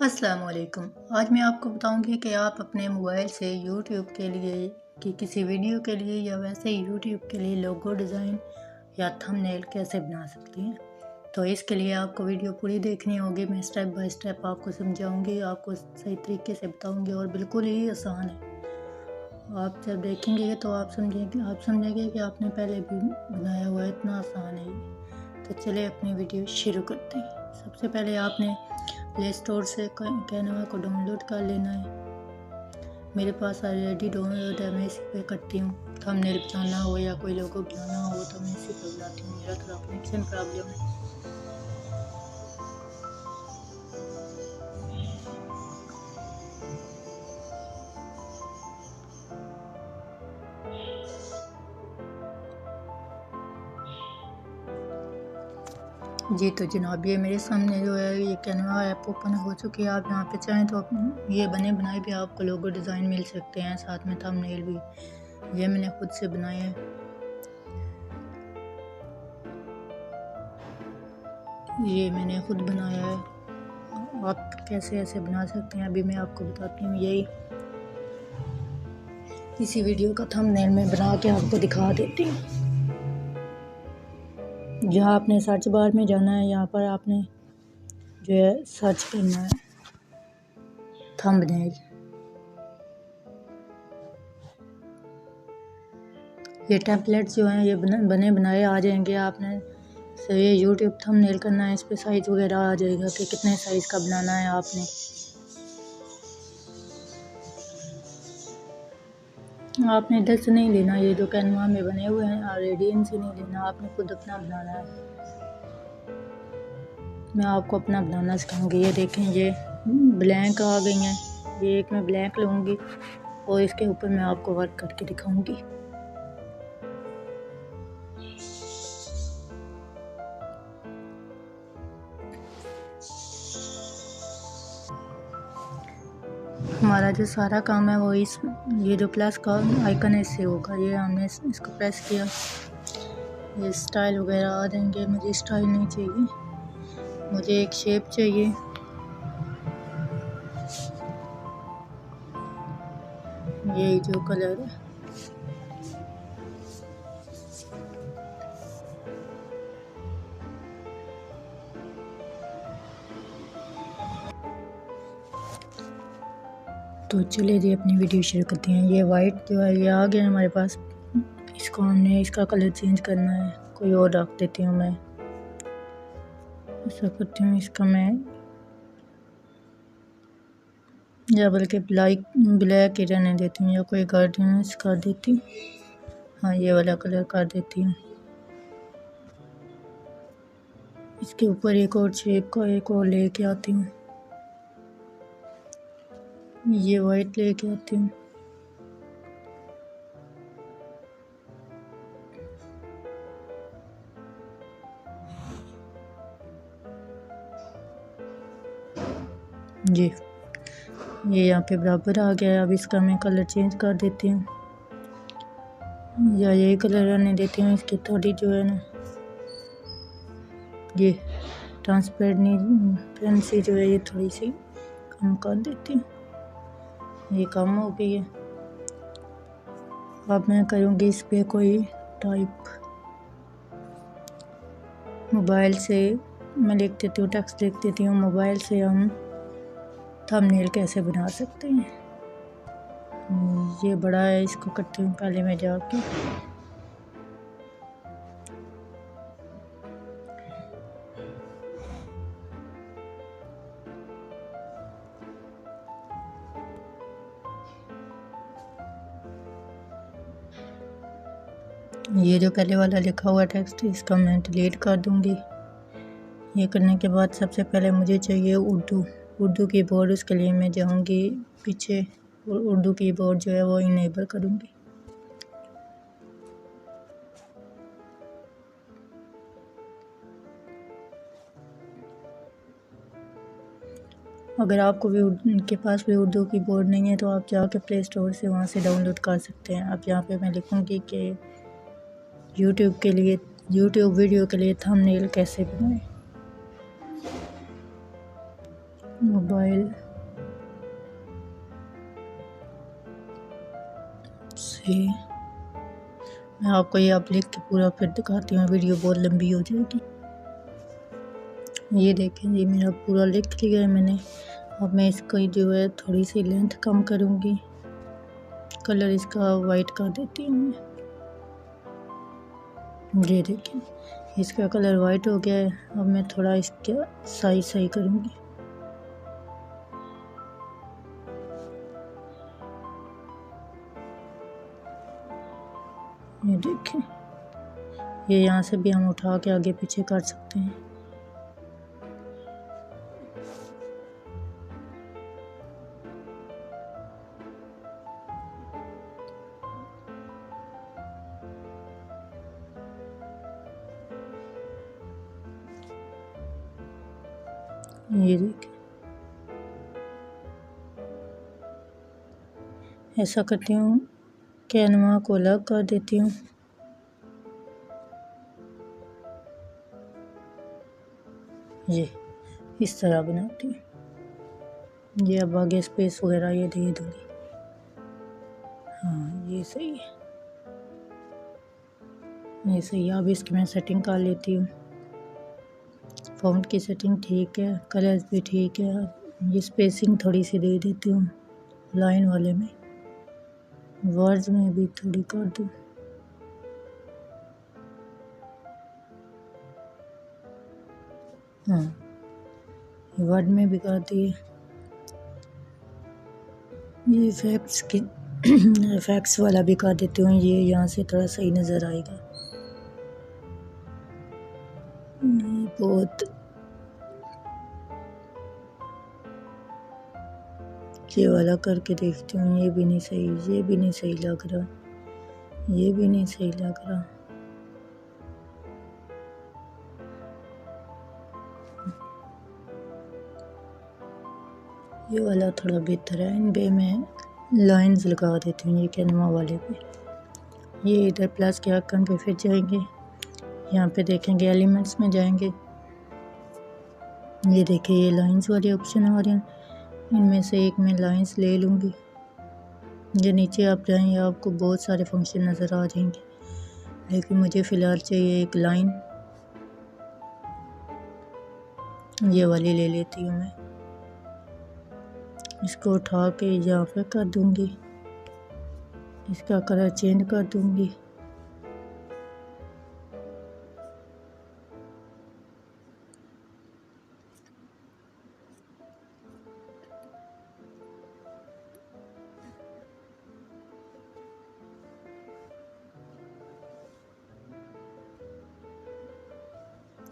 अस्सलाम वालेकुम। आज मैं आपको बताऊंगी कि आप अपने मोबाइल से यूट्यूब के लिए कि किसी वीडियो के लिए या वैसे ही यूट्यूब के लिए लोगो डिज़ाइन या थंबनेल कैसे बना सकती हैं। तो इसके लिए आपको वीडियो पूरी देखनी होगी। मैं स्टेप बाय स्टेप आपको समझाऊंगी, आपको सही तरीके से बताऊंगी और बिल्कुल ही आसान है। आप जब देखेंगे तो आप समझेंगे कि आपने पहले भी बनाया हुआ है, इतना आसान है ये। तो चलिए अपनी वीडियो शुरू करते हैं। सबसे पहले आपने प्ले स्टोर से कैनवा को डाउनलोड कर लेना है। मेरे पास ऑलरेडी डाउनलोड है, मैं इसी पे करती हूँ। थंबनेल बनाना हो या कोई लोगो बनाना हो तो मैं इसी पे बनाती हूँ। मेरा थोड़ा कनेक्शन प्रॉब्लम है। जी तो जनाब, ये मेरे सामने जो है ये कैनवा ऐप ओपन हो चुकी है। आप यहाँ पे चाहें तो ये बने बनाए भी आपको लोगो डिज़ाइन मिल सकते हैं, साथ में थंबनेल भी। ये मैंने खुद से बनाए हैं। ये मैंने खुद बनाया है। आप कैसे ऐसे बना सकते हैं अभी मैं आपको बताती हूँ। यही इसी वीडियो का थंबनेल में बना के आपको दिखा देती हूँ। जहाँ आपने सर्च बार में जाना है, यहाँ पर आपने जो है सर्च करना है थंबनेल। ये टेम्पलेट जो हैं ये बने बनाए आ जाएंगे। आपने ये यूट्यूब थंबनेल करना है, इस पे साइज़ वगैरह आ जाएगा कि कितने साइज़ का बनाना है आपने। आपने इधर से नहीं लेना, ये जो कैनवा में बने हुए हैं ऑलरेडी इनसे नहीं लेना, आपने खुद अपना बनाना है। मैं आपको अपना बनाना सिखाऊंगी। ये देखें, ये ब्लैंक आ गई हैं। ये एक मैं ब्लैंक लूँगी और इसके ऊपर मैं आपको वर्क करके दिखाऊंगी। हमारा जो सारा काम है वो ये जो प्लस का आइकन है इससे होगा। ये हमने इसको प्रेस किया, ये स्टाइल वगैरह आ जाएंगे। मुझे स्टाइल नहीं चाहिए, मुझे एक शेप चाहिए। ये जो कलर है तो चलिए जी अपनी वीडियो शुरू करते हैं। ये वाइट जो है ये आ गया हमारे पास। इसको हमने इसका कलर चेंज करना है, कोई और रख देती हूँ। मैं ऐसा करती हूँ, इसका मैं या बल्कि ब्लैक ही रहने देती हूँ या कोई गार्डनेस कर देती हूँ। हाँ, ये वाला कलर कर देती हूँ। इसके ऊपर एक और शेप का एक और लेके आती हूँ। ये वाइट लेके आती हूँ। जी, ये यहाँ पे बराबर आ गया है। अब इसका मैं कलर चेंज कर देती हूँ या यही कलर रहने देती हूँ। इसकी थोड़ी जो है ना ये ट्रांसपेरेंसी जो है ये थोड़ी सी कम कर देती हूँ। ये कम हो गई है। अब मैं करूँगी इस पे कोई टाइप। मोबाइल से मैं लिख देती हूँ, टेक्स्ट लिख देती हूँ। मोबाइल से हम थंबनेल कैसे बना सकते हैं। ये बड़ा है, इसको करती हूँ पहले मैं जाके। ये जो पहले वाला लिखा हुआ टेक्स्ट इसका मैं डिलीट कर दूँगी। ये करने के बाद सबसे पहले मुझे चाहिए उर्दू कीबोर्ड। उसके लिए मैं जाऊँगी पीछे और उर्दू कीबोर्ड जो है वो इनेबल करूँगी। अगर आपको भी उनके पास भी उर्दू कीबोर्ड नहीं है तो आप जाके प्ले स्टोर से वहाँ से डाउनलोड कर सकते हैं। अब यहाँ पे मैं लिखूँगी कि यूट्यूब वीडियो के लिए थंबनेल कैसे बनाएं। मोबाइल से मैं आपको ये आप लिख के पूरा फिर दिखाती हूँ, वीडियो बहुत लंबी हो जाएगी। ये देखें जी, मेरा पूरा लिख लिया है मैंने। अब मैं इसका जो है थोड़ी सी लेंथ कम करूँगी, कलर इसका वाइट कर देती हूँ मैं। ये देखें, इसका कलर वाइट हो गया है। अब मैं थोड़ा इसका साइज सही करूँगी। ये देखें, ये यहाँ से भी हम उठा के आगे पीछे कर सकते हैं। ये देखें, ऐसा करती हूँ, कैनवा को अलग कर देती हूँ। ये इस तरह बनाती हूँ। ये अब आगे स्पेस वगैरह ये दे दूँगी। हाँ, ये सही है, ये सही है। अब इसकी मैं सेटिंग कर लेती हूँ। फ़ॉन्ट की सेटिंग ठीक है, कलर्स भी ठीक है। ये स्पेसिंग थोड़ी सी दे देती हूँ लाइन वाले में, वर्ड्स में भी थोड़ी कर दूँ। हाँ, ये वर्ड में भी कर दिए। ये इफेक्ट्स वाला भी कर देती हूँ। ये यहाँ से थोड़ा सही नज़र आएगा। बहुत ये वाला करके देखती हूँ। ये भी नहीं सही, ये भी नहीं सही लग रहा, ये भी नहीं सही लग रहा। ये वाला थोड़ा बेहतर है। इन पे मैं लाइंस लगा देती हूँ, ये कैनवा वाले पे। ये इधर प्लस के आइकन पे फिर जाएंगे, यहाँ पे देखेंगे एलिमेंट्स में जाएंगे। ये देखिए, ये लाइंस वाले ऑप्शन आ रहे हैं, इनमें से एक मैं लाइंस ले लूँगी। जो नीचे आप जाएंगे आपको बहुत सारे फंक्शन नज़र आ जाएंगे, लेकिन मुझे फ़िलहाल चाहिए एक लाइन। ये वाली ले लेती हूँ मैं। इसको उठा के यहाँ पे कर दूँगी, इसका कलर चेंज कर दूँगी।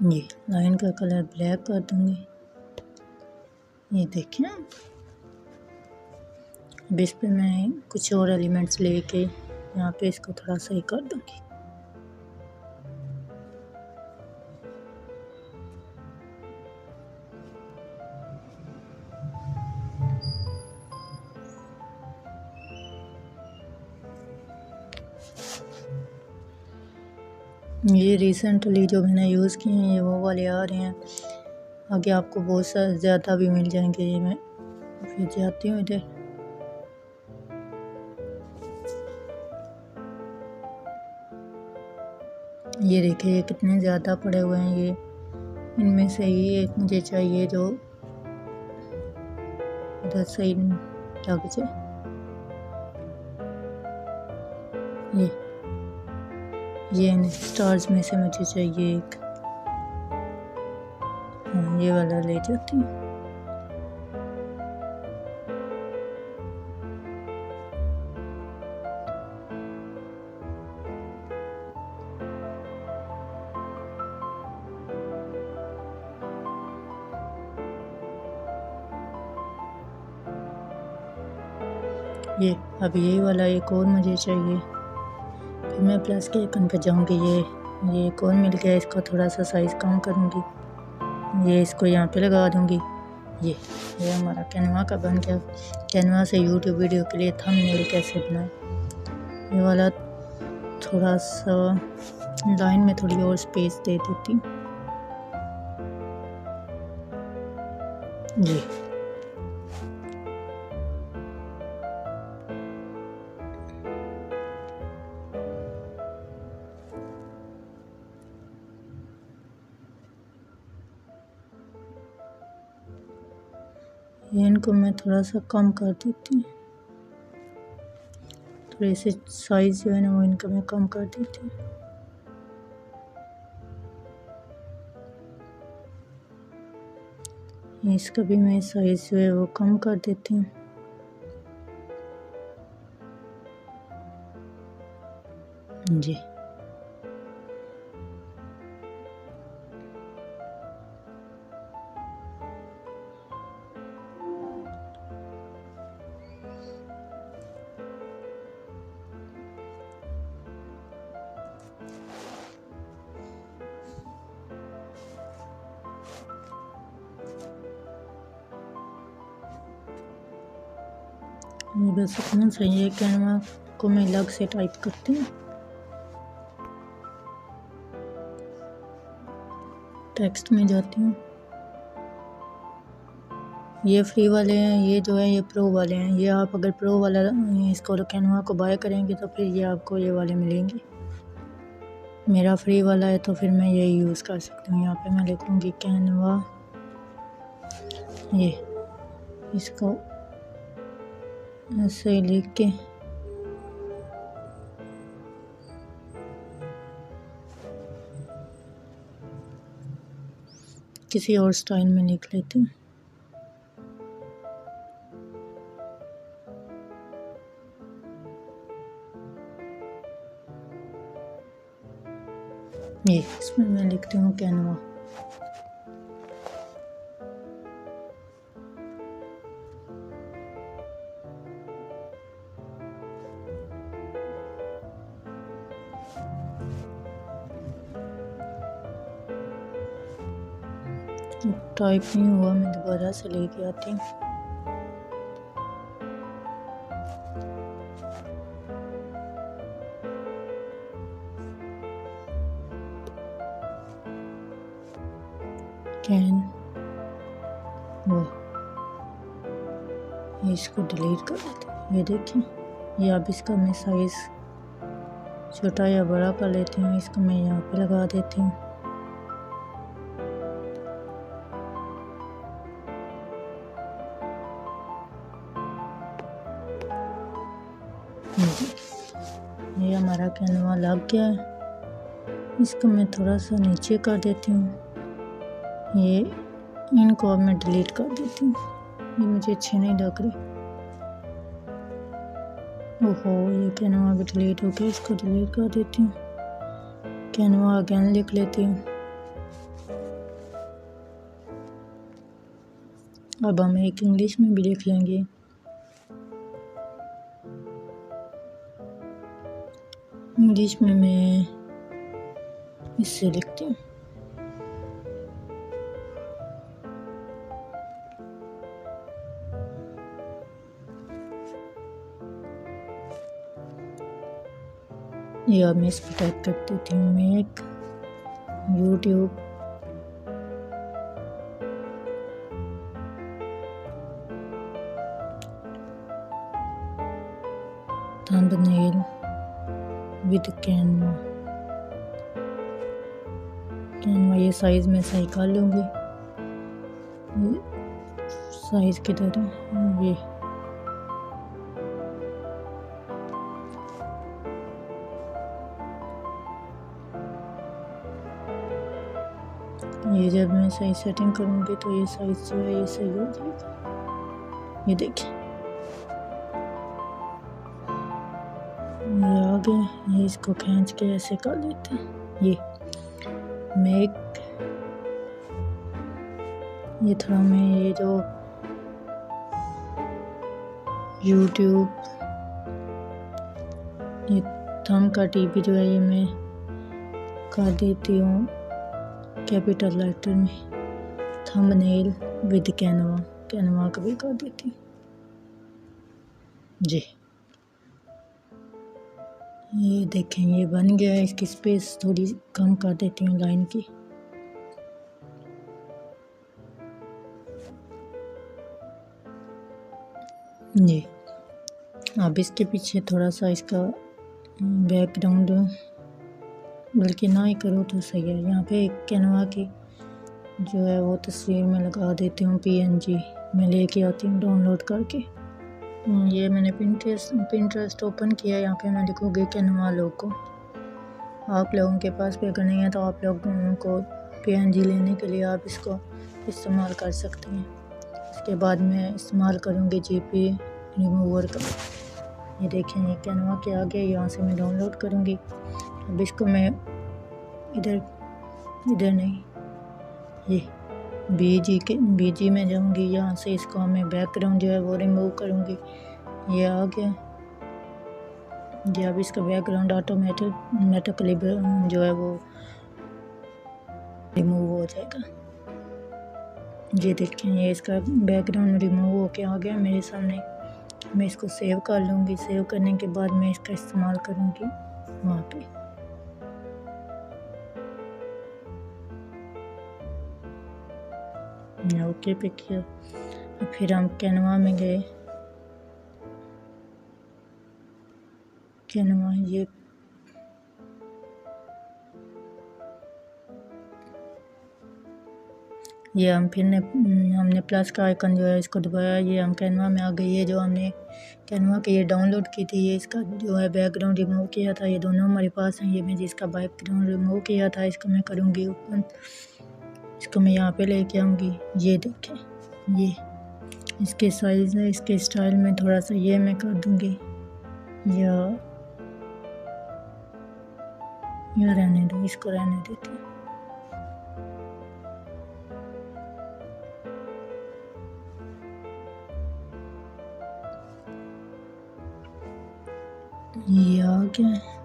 ये लाइन का कलर ब्लैक कर दूँगी। ये देखें, अब इस पे मैं कुछ और एलिमेंट्स लेके यहाँ पे इसको थोड़ा सही कर दूँगी। ये रिसेंटली जो मैंने यूज़ किए हैं ये वो वाले आ रहे हैं। आगे आपको बहुत सा ज़्यादा भी मिल जाएंगे। ये मैं फिर जाती हूँ इधर। ये देखिए, ये कितने ज़्यादा पड़े हुए हैं। ये इनमें से ही एक मुझे चाहिए जो इधर सही लग जाए। ये इन स्टार्स में से मुझे चाहिए एक। हाँ, ये वाला ले जाती हूँ। ये अब ये वाला एक और मुझे चाहिए। फिर मैं प्लस के आइकन पे जाऊँगी। ये एक और मिल गया, इसका थोड़ा सा साइज़ कम करूँगी। ये इसको यहाँ पे लगा दूँगी। ये हमारा कैनवा का बन गया। कैनवा से यूट्यूब वीडियो के लिए थंबनेल कैसे बनाएं। ये वाला थोड़ा सा लाइन में थोड़ी और स्पेस दे देती हूँ। इनको मैं थोड़ा सा कम कर देती हूँ, थोड़े से साइज जो है ना वो इनका मैं कम कर देती हूँ। इसका भी मैं साइज जो है वो कम कर देती हूँ। जी बस इतना सही है। कैनवा को मैं अलग से टाइप करती हूँ, टेक्स्ट में जाती हूँ। ये फ्री वाले हैं, ये जो है ये प्रो वाले हैं। ये आप अगर प्रो वाला इसको कैनवा को बाय करेंगे तो फिर ये आपको ये वाले मिलेंगे। मेरा फ्री वाला है तो फिर मैं यही यूज़ कर सकती हूँ। यहाँ पे मैं लिखूँगी कैनवा, ये इसको ऐसे ही लिख के किसी और स्टाइल में लिख लेती हूँ। ये इसमें मैं लिखती हूँ कैनवा। टाइप नहीं हुआ, मैं दोबारा से लेके आती हूँ। वो इसको डिलीट कर देते हैं। ये देखिए, ये अब इसका मैं साइज छोटा या बड़ा कर लेती हूँ। इसको मैं यहाँ पे लगा देती हूँ। ये हमारा कैनवा लग गया है। इसको मैं थोड़ा सा नीचे कर देती हूँ। ये इनको अब मैं डिलीट कर देती हूँ, ये मुझे अच्छे नहीं लग रहे। ओहो, ये कैनवा भी डिलीट हो गया, इसको डिलीट कर देती हूँ। कैनवा अगेन लिख लेती हूँ। अब हम एक इंग्लिश में भी लिख लेंगे। इंग्लिश में मैं इससे लिखती हूँ। ये अब मैं इस पर टाइप कर देती हूँ, make YouTube thumbnail with Canva. ये साइज में सही कर लूँगी। साइज किधर है? ये जब मैं सही सेटिंग करूँगी तो ये साइज जो है ये सही हो जाएगा। ये देखिए, ये आ गया। ये इसको खींच के ऐसे कर लेते हैं। ये मेक, ये थोड़ा मैं ये जो यूट्यूब, ये थंब का टीपी जो है ये मैं कर देती हूँ कैपिटल लेटर में। थंबनेल विद कैनवा, कैनवा का भी कर देती हूँ जी। ये देखें, ये बन गया है। इसकी स्पेस थोड़ी कम कर देती हूँ लाइन की। जी, अब इसके पीछे थोड़ा सा इसका बैकग्राउंड बल्कि ना ही करो तो सही है। यहाँ पे कैनवा की जो है वो तस्वीर में लगा देती हूँ, PNG में लेके आती हूँ डाउनलोड करके। ये मैंने पिंटरेस्ट ओपन किया। यहाँ पे मैं लिखूँगी कैनवा लोगो। आप लोगों के पास भी अगर नहीं है तो आप लोगों को PNG लेने के लिए आप इसको इस्तेमाल कर सकते हैं। इसके बाद मैं इस्तेमाल करूँगी GP रिमूवर का। ये देखें, ये कैनवा के आगे यहाँ से मैं डाउनलोड करूँगी। अब इसको मैं इधर नहीं, ये BG में जाऊँगी। यहाँ से इसको मैं बैकग्राउंड जो है वो रिमूव करूँगी। ये आ गया। ये अब इसका बैकग्राउंड ऑटोमेटिकली जो है वो रिमूव हो जाएगा। ये देखें, ये इसका बैकग्राउंड रिमूव होके आ गया मेरे सामने। मैं इसको सेव कर लूँगी। सेव करने के बाद मैं इसका इस्तेमाल करूँगी वहाँ पे। ओके पे किया। फिर हम कैनवा में गए। कैनवा ये हमने प्लस का आइकन जो है इसको दबाया। ये हम कैनवा में आ गए। ये जो हमने कैनवा के ये डाउनलोड की थी, ये इसका जो है बैकग्राउंड रिमूव किया था, ये दोनों हमारे पास हैं। ये मैं जिसका बैकग्राउंड रिमूव किया था इसको मैं करूँगी ओपन। इसको मैं यहाँ पे लेके आऊँगी। ये देखें, ये इसके साइज़ है। इसके स्टाइल में थोड़ा सा ये मैं कर दूँगी, या रहने दो, इसको रहने देते हैं। ये आ गया।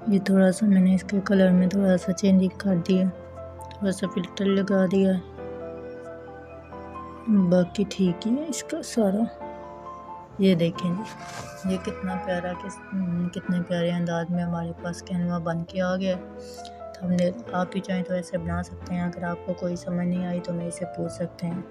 ये थोड़ा सा मैंने इसके कलर में थोड़ा सा चेंजिंग कर दिया, थोड़ा सा फिल्टर लगा दिया। बाकी ठीक ही है इसका सारा। ये देखें जी, ये कितना प्यारा कितने प्यारे अंदाज में हमारे पास कैनवा बन के आ गया। तो हमने आप भी चाहें तो ऐसे बना सकते हैं। अगर आपको कोई समझ नहीं आई तो मेरे से पूछ सकते हैं।